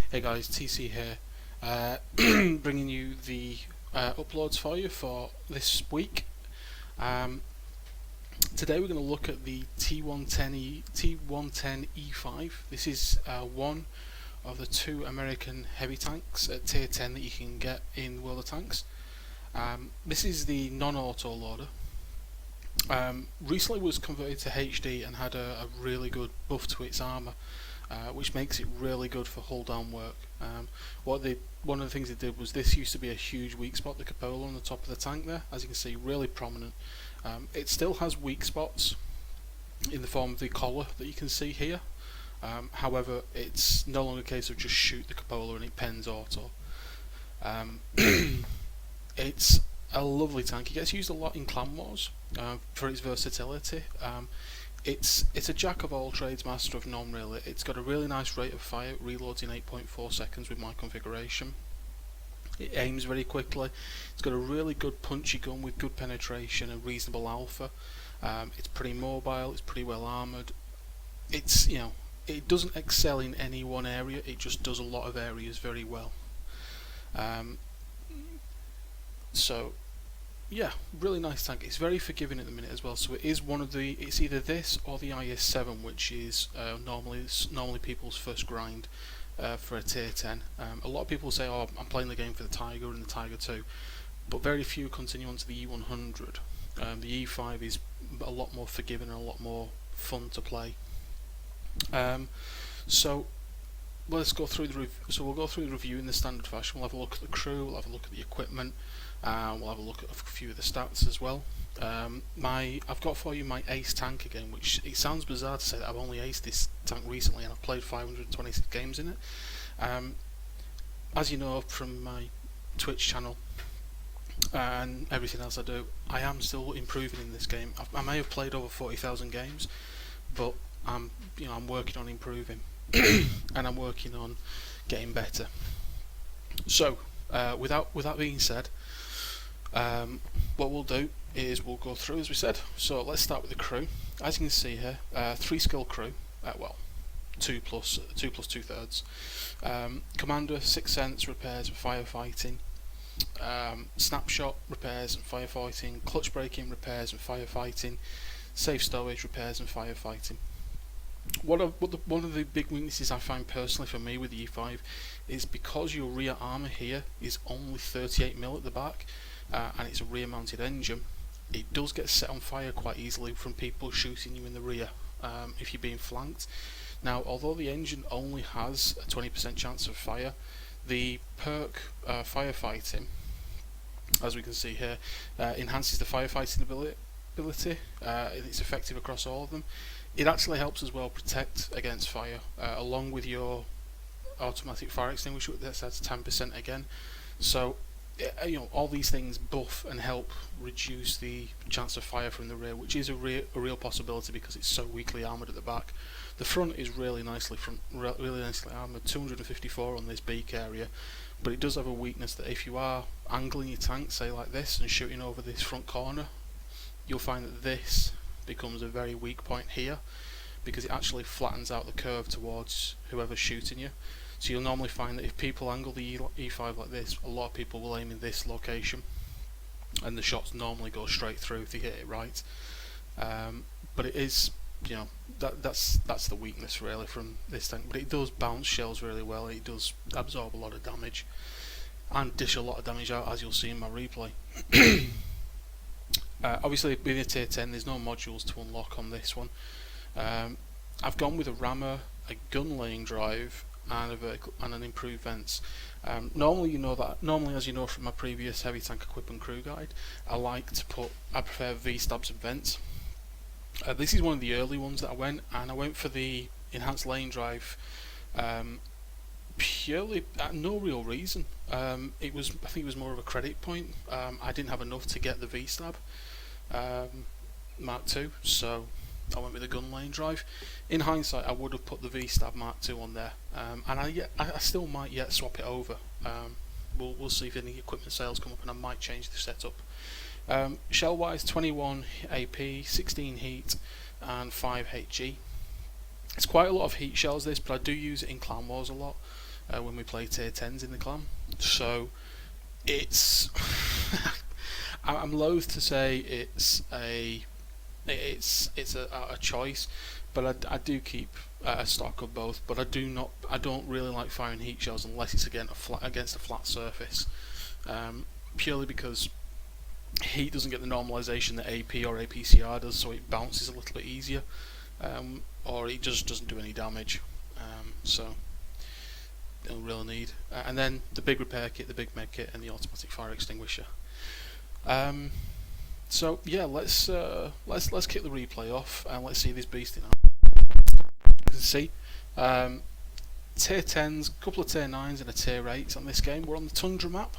Hey guys, TC here, bringing you the uploads for you for this week. Today we're going to look at the T110E5. This is one of the two American heavy tanks at tier 10 that you can get in World of Tanks. This is the non-auto loader. Recently was converted to HD and had a really good buff to its armour. Which makes it really good for hull down work. One of the things they did was this used to be a huge weak spot, the cupola on the top of the tank there, as you can see, really prominent. It still has weak spots in the form of the collar that you can see here. However, it's no longer a case of just shoot the cupola and it pens auto. It's a lovely tank. It gets used a lot in clan wars for its versatility. It's a jack of all trades, master of none really. It's got a really nice rate of fire, it reloads in 8.4 seconds with my configuration. It aims very quickly. It's got a really good punchy gun with good penetration and reasonable alpha. It's pretty mobile, it's pretty well armoured. It doesn't excel in any one area, it just does a lot of areas very well. Yeah, really nice tank. It's very forgiving at the minute as well. So it is it's either this or the IS-7, which is normally people's first grind for a tier 10. A lot of people say, "Oh, I'm playing the game for the Tiger and the Tiger 2," but very few continue on to the E100. The E5 is a lot more forgiving and a lot more fun to play. So let's go through the we'll go through the review in the standard fashion. We'll have a look at the crew. We'll have a look at the equipment. We'll have a look at a few of the stats as well. I've got for you my ace tank again, which it sounds bizarre to say that I've only aced this tank recently, and I've played 526 games in it. As you know from my Twitch channel and everything else I do, I am still improving in this game. I may have played over 40,000 games, but I'm working on improving, and I'm working on getting better. So, with that being said, what we'll do is we'll go through as we said. So let's start with the crew. As you can see here, 3 skill crew. Two plus 2/3. Commander, 6 sense, repairs, and firefighting. Snapshot, repairs and firefighting. Clutch braking, repairs and firefighting. Safe stowage, repairs and firefighting. One of the big weaknesses I find personally for me with the E5 is because your rear armour here is only 38mm at the back, and it's a rear mounted engine, it does get set on fire quite easily from people shooting you in the rear if you're being flanked. Now, although the engine only has a 20% chance of fire, the perk firefighting, as we can see here, enhances the firefighting ability. It's effective across all of them. It actually helps as well protect against fire, along with your automatic fire extinguisher that's at 10% again. So, all these things buff and help reduce the chance of fire from the rear, which is a real possibility because it's so weakly armoured at the back. The front is really nicely armoured, 254 on this beak area, but it does have a weakness that if you are angling your tank, say like this, and shooting over this front corner, you'll find that this becomes a very weak point here because it actually flattens out the curve towards whoever's shooting you. So you'll normally find that if people angle the E5 like this, a lot of people will aim in this location and the shots normally go straight through if they hit it right. But it is, that's the weakness really from this tank. But it does bounce shells really well, it does absorb a lot of damage and dish a lot of damage out, as you'll see in my replay. Obviously with a tier 10 there's no modules to unlock on this one. I've gone with a rammer, a gun laying drive and an improved vents. Normally, as you know from my previous heavy tank equipment crew guide, I prefer V-stabs and vents. This is one of the early ones that I went, and I went for the enhanced laying drive purely no real reason. I think it was more of a credit point. I didn't have enough to get the V-stab Mark II, so I went with the gun lane drive. In hindsight, I would have put the V-stab Mark II on there, and I still might yet swap it over. We'll see if any equipment sales come up, and I might change the setup. Shell wise, 21 AP, 16 heat, and 5 HG. It's quite a lot of heat shells this, but I do use it in clan wars a lot. when we play tier 10s in the clan. So it's I'm loath to say it's a choice, but I do keep a stock of both. But I don't really like firing heat shells unless it's against a flat surface, purely because heat doesn't get the normalization that AP or APCR does, so it bounces a little bit easier, or it just doesn't do any damage. So don't really need. And then the big repair kit, the big med kit, and the automatic fire extinguisher. So yeah, let's kick the replay off and let's see this beast in action. You can see tier 10s, a couple of tier 9s and a tier 8s on this game. We're on the Tundra map,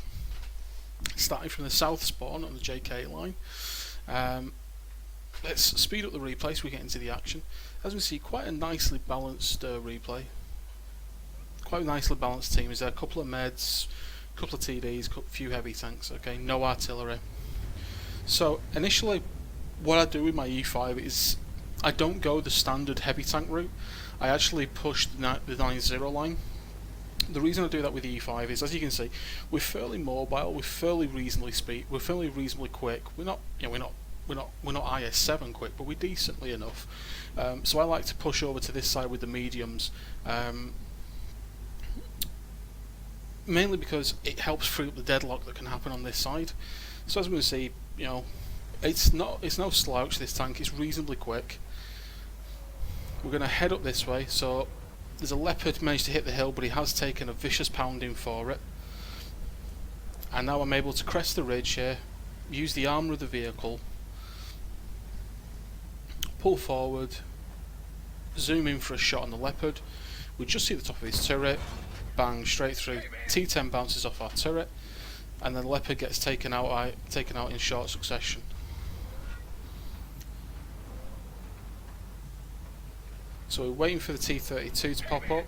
starting from the south spawn on the JK line. Let's speed up the replay so we get into the action. As we see, quite a nicely balanced replay. Quite a nicely balanced team. Is there a couple of meds, a couple of TDs, a few heavy tanks, okay, no artillery. So initially what I do with my E5 is I don't go the standard heavy tank route. I actually push the 9-0 line. The reason I do that with the E5 is, as you can see, we're fairly mobile, we're fairly reasonably quick. We're not IS7 quick, but we're decently enough. So I like to push over to this side with the mediums, mainly because it helps free up the deadlock that can happen on this side. So as we can see, it's no slouch, this tank. It's reasonably quick. We're going to head up this way. So there's a leopard managed to hit the hill, but he has taken a vicious pounding for it. And now I'm able to crest the ridge here, use the armour of the vehicle, pull forward, zoom in for a shot on the leopard. We just see the top of his turret, bang, straight through. T10 bounces off our turret, and then the leopard gets taken out in short succession. So we're waiting for the T32 to pop up.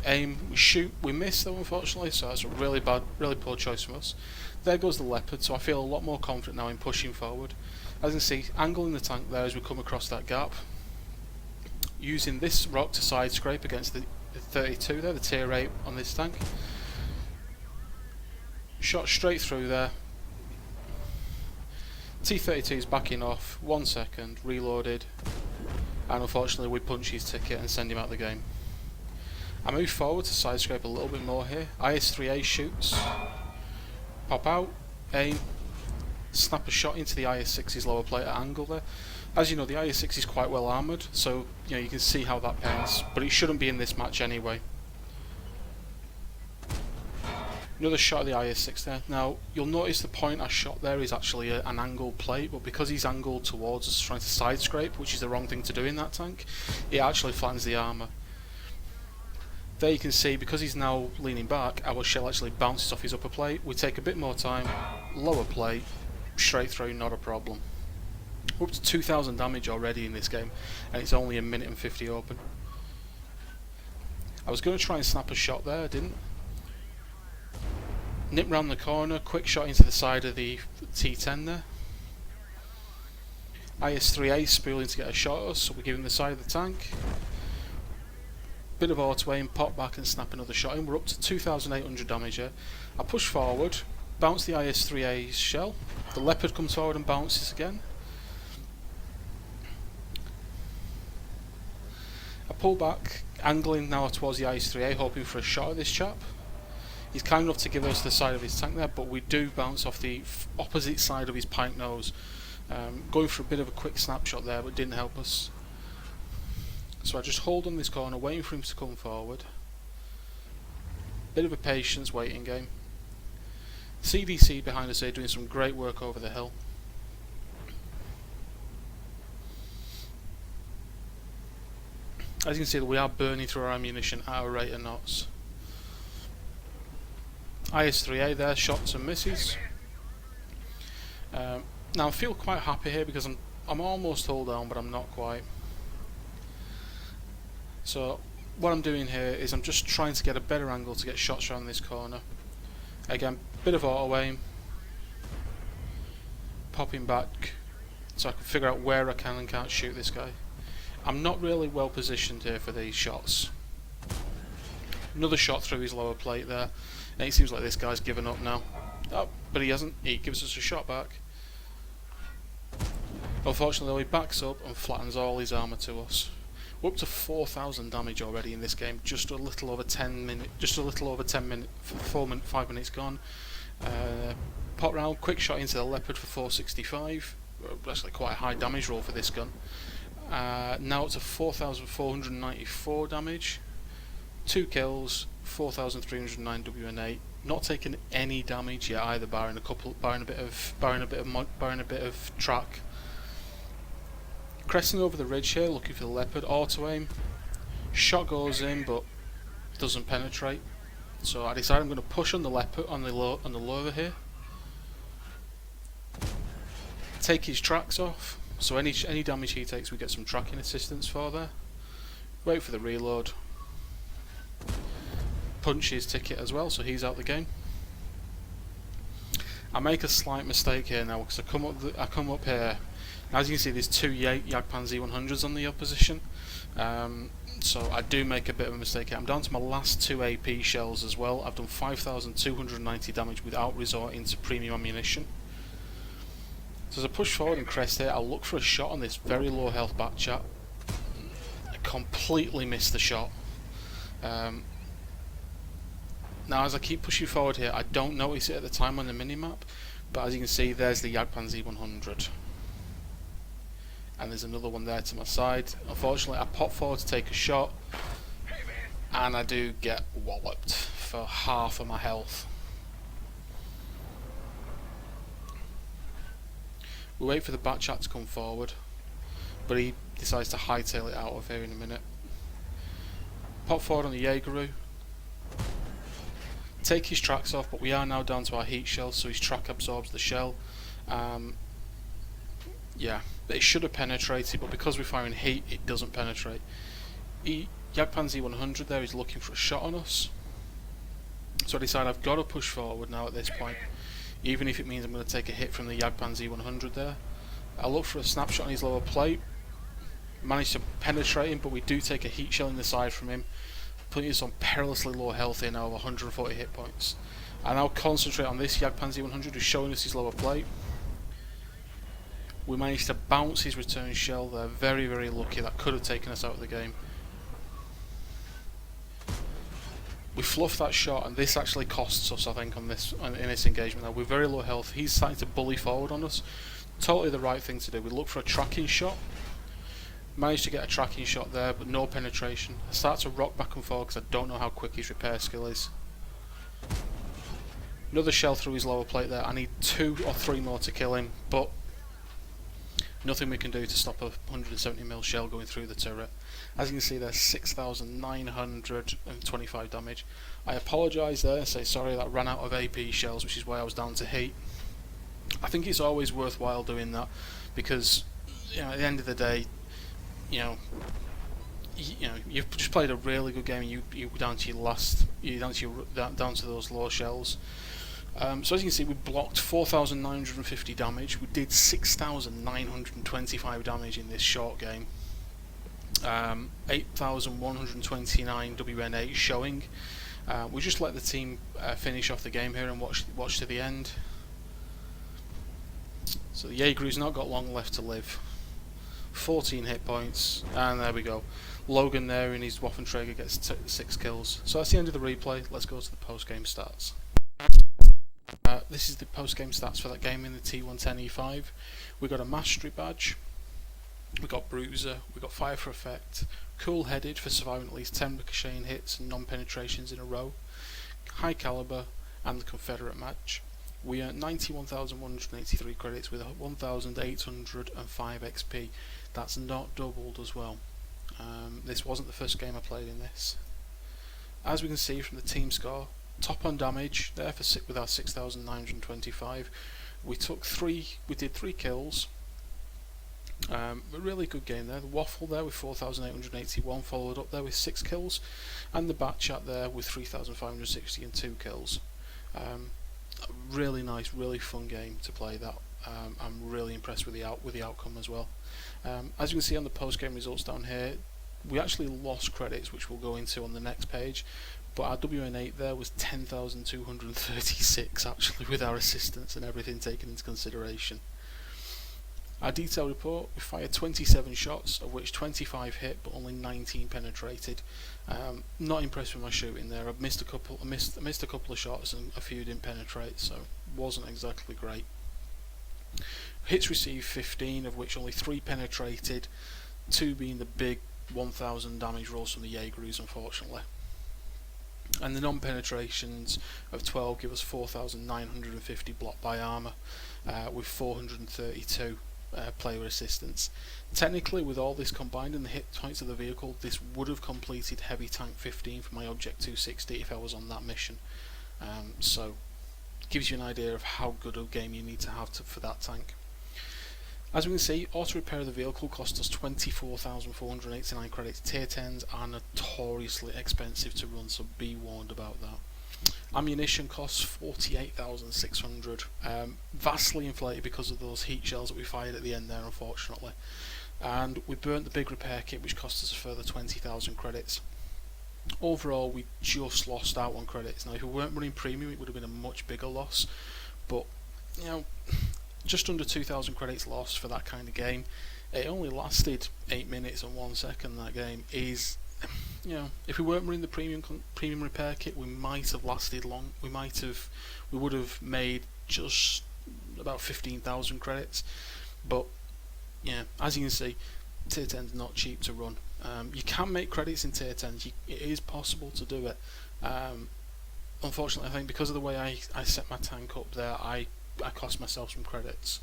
Aim, we shoot, we miss though, unfortunately, so that's a really poor choice from us. There goes the leopard, so I feel a lot more confident now in pushing forward. As you can see, angling the tank there as we come across that gap. Using this rock to side scrape against the 32 there, the tier 8 on this tank. Shot straight through there. T32 is backing off, 1 second, reloaded, and unfortunately we punch his ticket and send him out of the game. I move forward to side scrape a little bit more here. IS-3A shoots, pop out, aim, snap a shot into the IS-6's lower plate at angle there. As you know, the IS-6 is quite well armoured, so you can see how that pains, but it shouldn't be in this match anyway. Another shot of the IS-6 there. Now, you'll notice the point I shot there is actually an angled plate, but because he's angled towards us trying to side scrape, which is the wrong thing to do in that tank, it actually flattens the armour. There you can see, because he's now leaning back, our shell actually bounces off his upper plate. We take a bit more time, lower plate, straight through, not a problem. We're up to 2,000 damage already in this game, and it's only a minute and 50 open. I was going to try and snap a shot there, I didn't. Nip round the corner, quick shot into the side of the T10 there. IS-3A spooling to get a shot at us, so we give him the side of the tank. Bit of auto aim, pop back and snap another shot in. We're up to 2,800 damage here. I push forward, bounce the IS-3A's shell. The leopard comes forward and bounces again. I pull back, angling now towards the IS-3A, hoping for a shot at this chap. He's kind enough to give us the side of his tank there, but we do bounce off the opposite side of his pike nose. Going for a bit of a quick snapshot there, but didn't help us. So I just hold on this corner, waiting for him to come forward. Bit of a patience waiting game. CDC behind us here doing some great work over the hill. As you can see, we are burning through our ammunition at a rate of knots. IS-3A there, shots and misses. Now I feel quite happy here because I'm almost hull down, but I'm not quite. So what I'm doing here is I'm just trying to get a better angle to get shots around this corner. Again, bit of auto aim, popping back so I can figure out where I can and can't shoot this guy. I'm not really well positioned here for these shots. Another shot through his lower plate there, and it seems like this guy's given up now. Oh, but he hasn't. He gives us a shot back. Unfortunately, he backs up and flattens all his armour to us. We're up to 4,000 damage already in this game. Just a little over 10 minutes. Just a little over 10 minutes. 5 minutes gone. Pot round, quick shot into the leopard for 465. Actually, quite a high damage roll for this gun. Now up to 4,494 damage. 2 kills, 4,309 WN8. Not taking any damage yet either, barring a bit of track. Cresting over the ridge here, looking for the leopard. Auto aim. Shot goes in, but doesn't penetrate. So I decide I'm going to push on the leopard on the lower here. Take his tracks off. So any damage he takes, we get some tracking assistance for there. Wait for the reload. Punch his ticket as well, so he's out the game. I make a slight mistake here now because I come up here. As you can see, there's 2 Jagdpan Z100s on the opposition. So I do make a bit of a mistake here. I'm down to my last 2 AP shells as well. I've done 5,290 damage without resorting to premium ammunition. So as I push forward and crest here, I'll look for a shot on this very low health back chat. I completely missed the shot. Now as I keep pushing forward here, I don't notice it at the time on the minimap, but as you can see, there's the Jagdpan Z100. And there's another one there to my side. Unfortunately, I pop forward to take a shot, and I do get walloped for half of my health. We wait for the back chat to come forward, but he decides to hightail it out of here in a minute. Pop forward on the Jaegeru. Take his tracks off, but we are now down to our heat shell, so his track absorbs the shell. Yeah, it should have penetrated, but because we're firing heat, it doesn't penetrate. Jagdpan Z100 there is looking for a shot on us, so I decide I've got to push forward now at this point, even if it means I'm going to take a hit from the Jagdpan Z100 there. I look for a snapshot on his lower plate, manage to penetrate him, but we do take a heat shell in the side from him, putting us on perilously low health here now of 140 hit points. I now concentrate on this Jagdpan Z100 who's showing us his lower plate. We managed to bounce his return shell there, very very lucky. That could have taken us out of the game. We fluffed that shot, and this actually costs us, I think, in this engagement now. We're very low health. He's starting to bully forward on us. Totally the right thing to do. We look for a tracking shot. Managed to get a tracking shot there, but no penetration. I start to rock back and forth because I don't know how quick his repair skill is. Another shell through his lower plate there. I need 2 or 3 more to kill him, but nothing we can do to stop a 170mm shell going through the turret. As you can see, there's 6,925 damage. I apologise there and say sorry that I ran out of AP shells, which is why I was down to heat. I think it's always worthwhile doing that because, you know, at the end of the day, you've just played a really good game. You down to your last, down to those low shells. So as you can see, we blocked 4,950 damage. We did 6,925 damage in this short game. 8,129 WN8 showing. We just let the team finish off the game here and watch to the end. So the Jaegeru's not got long left to live. 14 hit points, and there we go. Logan there in his Waffenträger gets 6 kills. So that's the end of the replay. Let's go to the post-game stats. This is the post-game stats for that game in the T110E5. We got a mastery badge, we got bruiser, we got fire for effect, cool-headed for surviving at least 10 ricocheting hits and non-penetrations in a row, high caliber, and the Confederate match. We earned 91,183 credits with 1,805 XP. That's not doubled as well. This wasn't the first game I played in this. As we can see from the team score, top on damage there with our 6,925. We did 3 kills. A really good game there. The Waffle there with 4,881, followed up there with 6 kills, and the Bat Chat there with 3,560 and 2 kills. Really nice, really fun game to play that. I'm really impressed with the outcome as well. As you can see on the post-game results down here, We actually lost credits, which we'll go into on the next page, but our WN8 there was 10,236 actually, with our assistance and everything taken into consideration. Our detail report: we fired 27 shots, of which 25 hit, but only 19 penetrated. Not impressed with my shooting there. I missed a couple of shots and a few didn't penetrate, so wasn't exactly great. Hits received 15, of which only 3 penetrated, 2 being the big 1000 damage rolls from the Jaegers, unfortunately. And the non-penetrations of 12 give us 4,950 block by armour, with 432 player assistance. Technically, with all this combined and the hit points of the vehicle, this would have completed Heavy Tank 15 for my Object 260 if I was on that mission. So, gives you an idea of how good a game you need to have for that tank. As we can see, auto repair of the vehicle cost us 24,489 credits. Tier 10s are notoriously expensive to run, so be warned about that. Ammunition costs 48,600, vastly inflated because of those heat shells that we fired at the end there, unfortunately. And we burnt the big repair kit, which cost us a further 20,000 credits. Overall, we just lost out on credits. Now, if we weren't running premium, it would have been a much bigger loss, but you know, just under 2,000 credits lost for that kind of game. It only lasted 8 minutes and 1 second. That game is, you know, if we weren't running the premium repair kit, we might have lasted long. We would have made just about 15,000 credits. But yeah, as you can see, tier 10 is not cheap to run. You can make credits in tier 10s. It is possible to do it. Unfortunately, I think because of the way I set my tank up there, I cost myself some credits.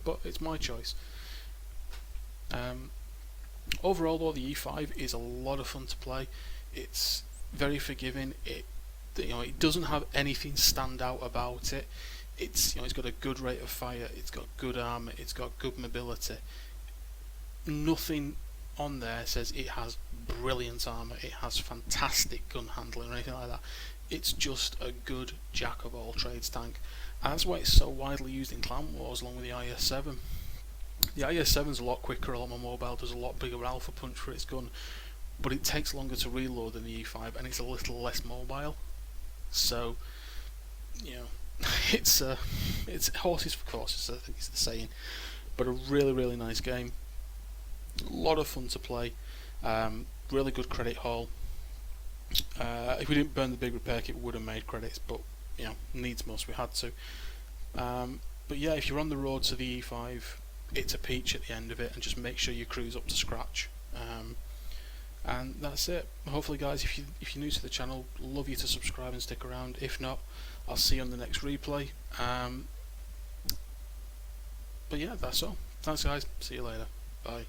But it's my choice. Overall, though, the E5 is a lot of fun to play. It's very forgiving. It doesn't have anything stand out about it. It's got a good rate of fire. It's got good armor. It's got good mobility. Nothing on there says it has brilliant armor. It has fantastic gun handling or anything like that. It's just a good jack of all trades tank. And that's why it's so widely used in clan wars, along with the IS-7. The IS-7 is a lot quicker, a lot more mobile, does a lot bigger alpha punch for its gun, but it takes longer to reload than the E5, and it's a little less mobile. So, it's horses for courses, I think is the saying. But a really, really nice game. A lot of fun to play. Really good credit haul. If we didn't burn the big repair kit, we would have made credits, but needs must, we had to. But yeah, if you're on the road to the E5, it's a peach at the end of it, and just make sure your crew's up to scratch. And that's it. Hopefully, guys, if you're new to the channel, love you to subscribe and stick around. If not, I'll see you on the next replay. But yeah, that's all. Thanks, guys. See you later. Bye.